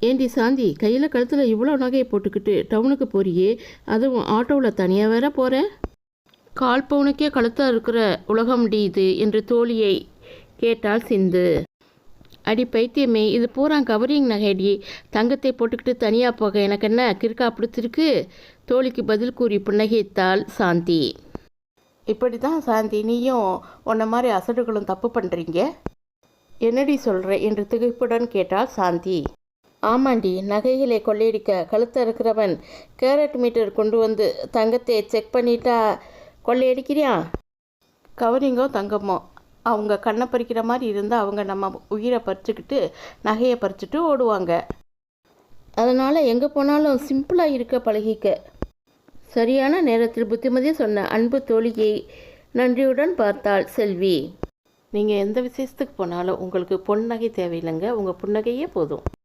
ஏண்டி சாந்தி, கையில் கழுத்தில் இவ்வளோ நகையை போட்டுக்கிட்டு டவுனுக்கு போறியே, அதுவும் ஆட்டோவில் தனியாக வேற போகிற? கால் பவுனுக்கே கழுத்தாக இருக்கிற உலகம் இது என்று தோழியை கேட்டாள் சிந்து. அடி பைத்தியமே, இது பூரா கவரிங் நகைடி. தங்கத்தை போட்டுக்கிட்டு தனியாக போக எனக்கு என்ன கிறுக்கா பிடிச்சிருக்கு? தோழிக்கு பதில் கூறி புன்னகைத்தாள் சாந்தி. இப்படி தான் சாந்தி, நீயும் உன்ன மாதிரி அசடுகளும் தப்பு பண்ணுறீங்க. என்னடி சொல்கிற என்று திகைப்புடன் கேட்டாள் சாந்தி. ஆமாண்டி, நகைகளை கொள்ளையடிக்க கழுத்த இருக்கிறவன் கேரட் மீட்டர் கொண்டு வந்து தங்கத்தை செக் பண்ணிட்டா கொள்ளையடிக்கிறியா? கவரிங்கோ தங்கமோ அவங்க கண்ணை பறிக்கிற மாதிரி இருந்தால் அவங்க நம்ம உயிரை பறிச்சுக்கிட்டு நகையை பறிச்சுட்டு ஓடுவாங்க. அதனால் எங்கே போனாலும் சிம்பிளாக இருக்க பழகிக்க. சரியான நேரத்தில் புத்திமதி சொன்ன அன்பு தோழியை நன்றியுடன் பார்த்தாள் செல்வி. நீங்கள் எந்த விசேஷத்துக்கு போனாலும் உங்களுக்கு பொன் நகை தேவையில்லைங்க, உங்கள் புன்னகையே போதும்.